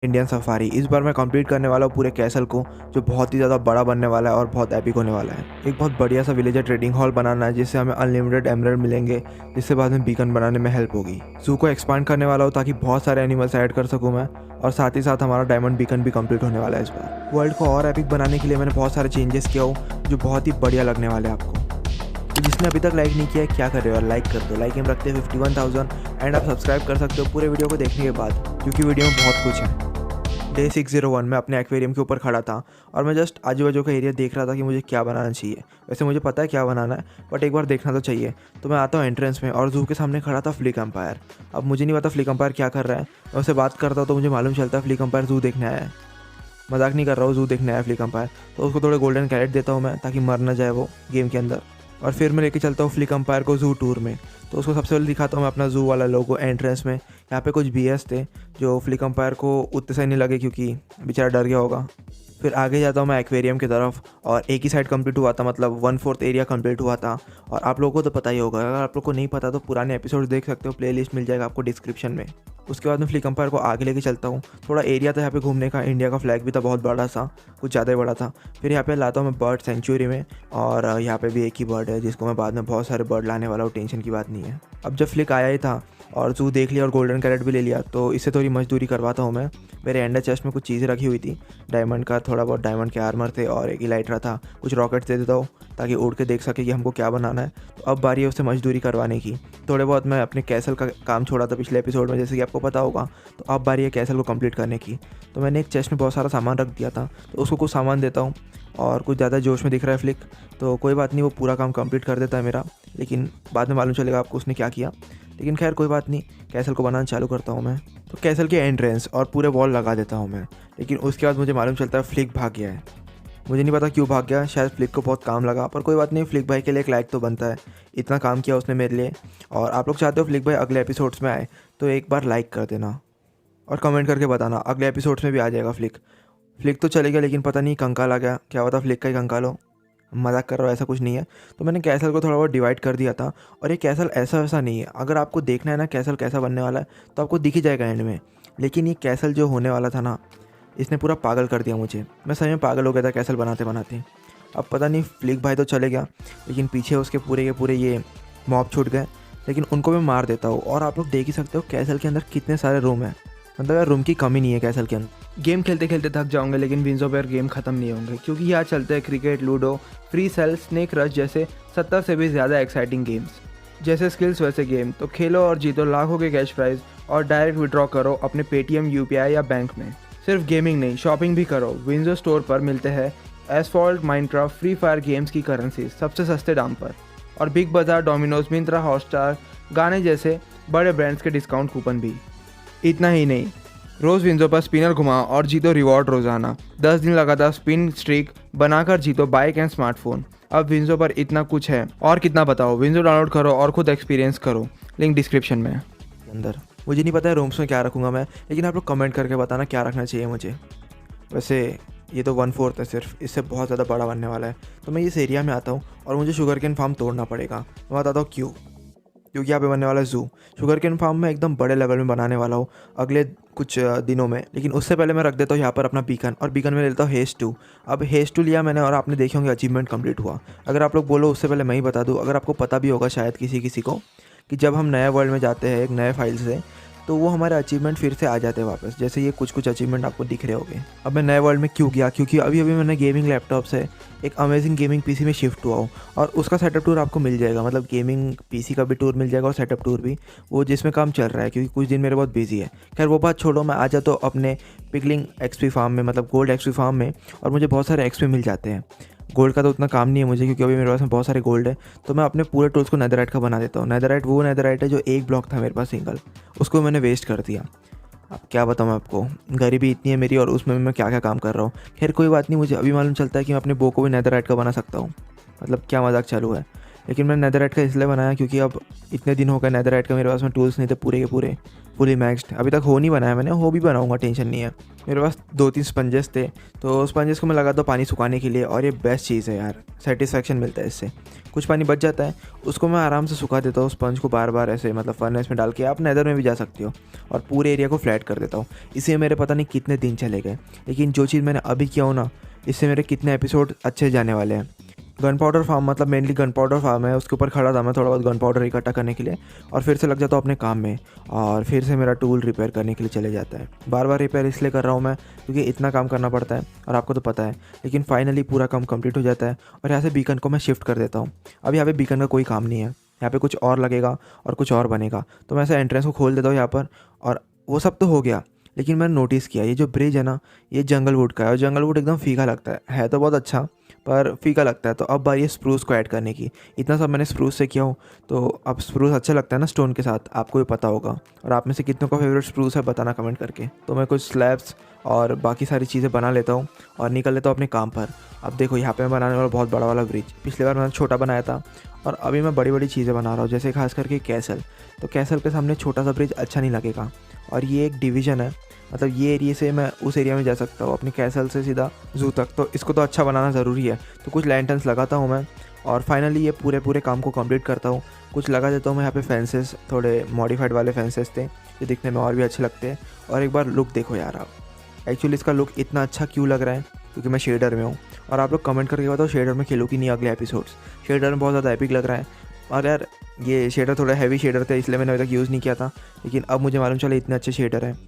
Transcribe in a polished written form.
Indian safari. इस बार मैं complete करने वाला हूँ पूरे कैसल को, जो बहुत ही ज़्यादा बड़ा बनने वाला है और बहुत एपिक होने वाला है। एक बहुत बढ़िया सा विलेजर ट्रेडिंग हॉल बनाना है जिससे हमें अनलिमिटेड एमराल्ड मिलेंगे, जिससे बाद में बीकन बनाने में हेल्प होगी। जू को एक्सपांड करने वाला हूँ ताकि बहुत सारे एनिमल्स ऐड कर सकूँ मैं, और साथ ही साथ हमारा डायमंड बीकन भी कंप्लीट होने वाला है इस बार। वर्ल्ड को और एपिक बनाने के लिए मैंने बहुत सारे चेंजेस किया हूँ जो बहुत ही बढ़िया लगने वाले हैं आपको। तो जिसने अभी तक लाइक नहीं किया है क्या कर रहे हो, लाइक कर दो। लाइक हम रखते हैं 51,000 एंड आप सब्सक्राइब कर सकते हो पूरे वीडियो को देखने के बाद, क्योंकि वीडियो में बहुत कुछ है। डे 601 में अपने एक्वेरियम के ऊपर खड़ा था और मैं जस्ट आजू बाजू का एरिया देख रहा था कि मुझे क्या बनाना चाहिए। वैसे मुझे पता है क्या बनाना है, बट एक बार देखना तो चाहिए। तो मैं आता हूँ एंट्रेंस में और जू के सामने खड़ा था फ्लिक एम्पायर। अब मुझे नहीं पता फ्लिक एम्पायर क्या कर रहा है, मैं उससे बात करता हूँ तो मुझे मालूम चलता है फ्लिक एम्पायर जू देखने आया है। मजाक नहीं कर रहा हूँ, जू देखने आया फ्लिक एम्पायर। तो उसको थोड़े गोल्डन कैरेट देता हूँ मैं ताकि मर ना जाए वो गेम के अंदर, और फिर मैं लेके चलता हूँ फ्लिक एम्पायर को जू टूर में। तो उसको सबसे पहले दिखाता हूँ मैं अपना जू वाला लोगो एंट्रेंस में। यहाँ पे कुछ बीएस थे जो फ्लिक एम्पायर को उतने सही नहीं लगे क्योंकि बेचारा डर गया होगा। फिर आगे जाता हूँ मैं एक्वेरियम की तरफ और एक ही साइड कंप्लीट हुआ था, मतलब 1/4 एरिया कंप्लीट हुआ था। और आप लोगों को तो पता ही होगा, अगर आप लोग को नहीं पता तो पुराने एपिसोड देख सकते हो, प्लेलिस्ट मिल जाएगा आपको डिस्क्रिप्शन में। उसके बाद मैं फ्लिक एम्पायर को आगे लेके चलता हूँ। थोड़ा एरिया था यहाँ पे घूमने का, इंडिया का फ्लैग भी था बहुत बड़ा सा, कुछ ज़्यादा ही बड़ा था। फिर यहाँ पे लाता हूँ मैं बर्ड सेंचुरी में, और यहाँ पे भी एक ही बर्ड है जिसको मैं बाद में बहुत सारे बर्ड लाने वाला हूँ, टेंशन की बात नहीं है। अब जब फ्लिक आया ही था और जू देख लिया और गोल्डन कैरेट भी ले लिया, तो इससे थोड़ी मजदूरी करवाता हूँ मैं। मेरे एंडर चेस्ट में कुछ चीज़ें रखी हुई थी, डायमंड का थोड़ा बहुत डायमंड के आर्मर थे और एक इलाइट्रा था। कुछ रॉकेट्स दे देता हूँ ताकि उड़ के देख सके कि हमको क्या बनाना है। तो अब बारी है उससे मजदूरी करवाने की। थोड़े बहुत मैं अपने कैसल का काम छोड़ा था पिछले एपिसोड में, जैसे कि आपको पता होगा। तो अब बारी है कैसल को कंप्लीट करने की। तो मैंने एक चेस्ट में बहुत सारा सामान रख दिया था, तो उसको कुछ सामान देता हूँ। और कुछ ज़्यादा जोश में दिख रहा है फ्लिक, तो कोई बात नहीं, वो पूरा काम कंप्लीट कर देता है मेरा। लेकिन बाद में मालूम चलेगा आपको उसने क्या किया, लेकिन खैर कोई बात नहीं। कैसल को बनाना चालू करता हूँ मैं। तो कैसल के एंट्रेंस और पूरे वॉल लगा देता हूँ मैं। लेकिन उसके बाद मुझे मालूम चलता है फ्लिक भाग गया है। मुझे नहीं पता क्यों भाग गया, शायद फ्लिक को बहुत काम लगा, पर कोई बात नहीं, फ्लिक भाई के लिए एक लाइक तो बनता है। इतना काम किया उसने मेरे लिए। और आप लोग चाहते हो फ्लिक भाई अगले एपिसोड्स में आए तो एक बार लाइक कर देना और कमेंट करके बताना, अगले एपिसोड्स में भी आ जाएगा फ्लिक। फ्लिक तो चलेगा लेकिन पता नहीं कंकाल आ गया, क्या पता फ्लिक का ही कंकाल हो। मजाक कर रहा हूँ, ऐसा कुछ नहीं है। तो मैंने कैसल को थोड़ा बहुत डिवाइड कर दिया था। और ये कैसल ऐसा वैसा नहीं है, अगर आपको देखना है ना कैसल कैसा बनने वाला है तो आपको दिख ही जाएगा एंड में। लेकिन ये कैसल जो होने वाला था ना, इसने पूरा पागल कर दिया मुझे। मैं सही में पागल हो गया था कैसल बनाते बनाते। अब पता नहीं फ्लिक भाई तो चले गया, लेकिन पीछे उसके पूरे के पूरे ये मॉब छूट गए। लेकिन उनको मैं मार देता हूँ। और आप लोग देख ही सकते हो कैसल के अंदर कितने सारे रूम हैं, मतलब यार रूम की कमी नहीं है कैसल के अंदर। गेम खेलते खेलते थक जाओगे लेकिन विंजो पर गेम खत्म नहीं होंगे, क्योंकि यहाँ चलते हैं cricket, ludo, free cell, snake rush जैसे 70 से भी ज़्यादा एक्साइटिंग गेम्स। जैसे स्किल्स वैसे गेम, तो खेलो और जीतो लाखों के कैश प्राइज और डायरेक्ट विड्रॉ करो अपने पेटीएम, यूपीआई या बैंक में। सिर्फ गेमिंग नहीं, शॉपिंग भी करो। विंजो स्टोर पर मिलते हैं asphalt, Minecraft, free fire games की करेंसी सबसे सस्ते दाम पर, और बिग बाजार, डोमिनोज, मिंत्रा, हॉटस्टार, गाने जैसे बड़े ब्रांड्स के डिस्काउंट कूपन भी। इतना ही नहीं, रोज़ विंजो पर स्पिनर घुमाओ और जीतो रिवॉर्ड रोजाना। 10 दिन लगातार स्पिन स्ट्रीक बनाकर जीतो बाइक एंड स्मार्टफोन। अब विंजो पर इतना कुछ है और कितना बताओ। विंजो डाउनलोड करो और खुद एक्सपीरियंस करो, लिंक डिस्क्रिप्शन में। अंदर मुझे नहीं पता है रूम्स में क्या रखूँगा मैं, लेकिन आप लोग कमेंट करके बताना क्या रखना चाहिए मुझे। वैसे ये तो 1/4 है सिर्फ, इससे बहुत ज़्यादा बड़ा बनने वाला है। तो मैं इस एरिया में आता हूँ और मुझे शुगर केन फार्म तोड़ना पड़ेगा। मैं बताता हूँ क्यों। क्योंकि यहाँ पे बनने वाला है जू। शुगर केन फार्म में एकदम बड़े लेवल में बनाने वाला हूँ अगले कुछ दिनों में। लेकिन उससे पहले मैं रख देता हूँ यहाँ पर अपना बीकन, और बीकन में लेता हूँ हेस्ट 2। अब हेस्ट 2 लिया मैंने और आपने देखे होंगे अचीवमेंट कंप्लीट हुआ। अगर आप लोग बोलो उससे पहले मैं ही बता दूँ, अगर आपको पता भी होगा शायद किसी किसी को, कि जब हम नए वर्ल्ड में जाते हैं एक नए फाइल से, तो वो हमारे अचीवमेंट फिर से आ जाते हैं वापस। जैसे ये कुछ कुछ अचीवमेंट आपको दिख रहे होंगे। अब मैं नए वर्ल्ड में क्यों गया, क्योंकि अभी अभी मैंने गेमिंग लैपटॉप से एक अमेजिंग गेमिंग पीसी में शिफ्ट हुआ हूँ, और उसका सेटअप टूर आपको मिल जाएगा। मतलब गेमिंग पीसी का भी टूर मिल जाएगा और सेटअप टूर भी, वो जिसमें काम चल रहा है, क्योंकि कुछ दिन मेरे बहुत बिजी है। खैर वो बात छोड़ो, मैं आ जाता हूँ अपने पिगलिंग एक्सपी फार्म में, मतलब गोल्ड एक्सपी फार्म में, और मुझे बहुत सारे एक्सपी मिल जाते हैं। गोल्ड का तो उतना काम नहीं है मुझे, क्योंकि अभी मेरे पास में बहुत सारे गोल्ड है। तो मैं अपने पूरे टूल्स को नेदरराइट का बना देता हूँ। नेदरराइट वो नेदरराइट है जो एक ब्लॉक था मेरे पास सिंगल, उसको मैंने वेस्ट कर दिया। अब क्या बताऊँ आपको, गरीबी इतनी है मेरी और उसमें भी मैं क्या क्या काम कर रहा हूँ। खैर कोई बात नहीं, मुझे अभी मालूम चलता है कि मैं अपने बो को भी नेदरराइट का बना सकता हूँ। मतलब क्या मजाक चालू है। लेकिन मैंने नेदरराइट का इसलिए बनाया क्योंकि अब इतने दिन हो गए नेदरराइट का मेरे पास में टूल्स नहीं थे पूरे के पूरे फुली मैक्स्ड। अभी तक हो नहीं बनाया मैंने, हो भी बनाऊंगा, टेंशन नहीं है। मेरे पास 2-3 स्पंजेस थे, तो स्पंजेस को मैं लगाता हूँ पानी सुखाने के लिए, और ये बेस्ट चीज़ है यार, सेटिस्फैक्शन मिलता है इससे। कुछ पानी बच जाता है, उसको मैं आराम से सुखा देता हूँ स्पंज को बार बार ऐसे, मतलब फर्नेस में डाल के। आप नेदर में भी जा सकते हो, और पूरे एरिया को फ्लैट कर देता हूँ। इससे मेरे पता नहीं कितने दिन चले गए, लेकिन जो चीज़ मैंने अभी किया हो ना, इससे मेरे कितने एपिसोड अच्छे जाने वाले हैं। गन पाउडर फार्म, मतलब मेनली गन पाउडर फार्म है, उसके ऊपर खड़ा था मैं थोड़ा बहुत गन पाउडर इकट्ठा करने के लिए, और फिर से लग जाता हूँ अपने काम में, और फिर से मेरा टूल रिपेयर करने के लिए चले जाता है। बार बार रिपेयर इसलिए कर रहा हूँ मैं क्योंकि इतना काम करना पड़ता है, और आपको तो पता है। लेकिन फाइनली पूरा काम कंप्लीट हो जाता है, और यहाँ से बीकन को मैं शिफ्ट कर देता हूँ। अब यहाँ पे बीकन का कोई काम नहीं है, यहाँ पे कुछ और लगेगा और कुछ और बनेगा। तो मैं ऐसे एंट्रेंस को खोल देता हूँ यहाँ पर, और वो सब तो हो गया। लेकिन मैंने नोटिस किया ये जो ब्रिज है ना, ये जंगल वुड का है, और जंगल वुड एकदम फीका लगता है तो बहुत अच्छा, पर फीका लगता है। तो अब बारी है स्प्रूस को ऐड करने की। इतना सब मैंने स्प्रूस से किया हूँ, तो अब स्प्रूस अच्छा लगता है ना स्टोन के साथ, आपको भी पता होगा। और आप में से कितनों का फेवरेट स्प्रूस है बताना कमेंट करके। तो मैं कुछ स्लैब्स और बाकी सारी चीज़ें बना लेता हूँ और निकल लेता हूँ अपने काम पर। अब देखो यहाँ पे मैं बनाने वाला बहुत बड़ा वाला ब्रिज। पिछली बार मैंने छोटा बनाया था, और अभी मैं बड़ी बड़ी चीज़ें बना रहा हूँ, जैसे खास करके कैसल। तो कैसल के सामने छोटा सा ब्रिज अच्छा नहीं लगेगा, और ये एक डिवीज़न है, मतलब ये एरिया से मैं उस एरिया में जा सकता हूँ अपने कैसल से सीधा जू तक। तो इसको तो अच्छा बनाना ज़रूरी है। तो कुछ लैंटर्न्स लगाता हूँ मैं, और फाइनली ये पूरे काम को कंप्लीट करता हूँ। कुछ लगा देता हूँ मैं यहाँ पे फेंसेस, थोड़े मॉडिफाइड वाले फेंसेस थे जो दिखने में और भी अच्छे लगते हैं। और एक बार लुक देखो यार आप, एक्चुअली इसका लुक इतना अच्छा क्यों लग रहा है, क्योंकि मैं शेडर में हूँ। और आप लोग कमेंट करके बताओ शेडर में खेलूँ कि नहीं अगले एपिसोड्स। शेडर में बहुत ज़्यादा एपिक लग रहा है। और यार ये शेडर थोड़ा हैवी शेडर थे, इसलिए मैंने अभी तक यूज़ नहीं किया था, लेकिन अब मुझे मालूम चला इतने अच्छे शेडर हैं।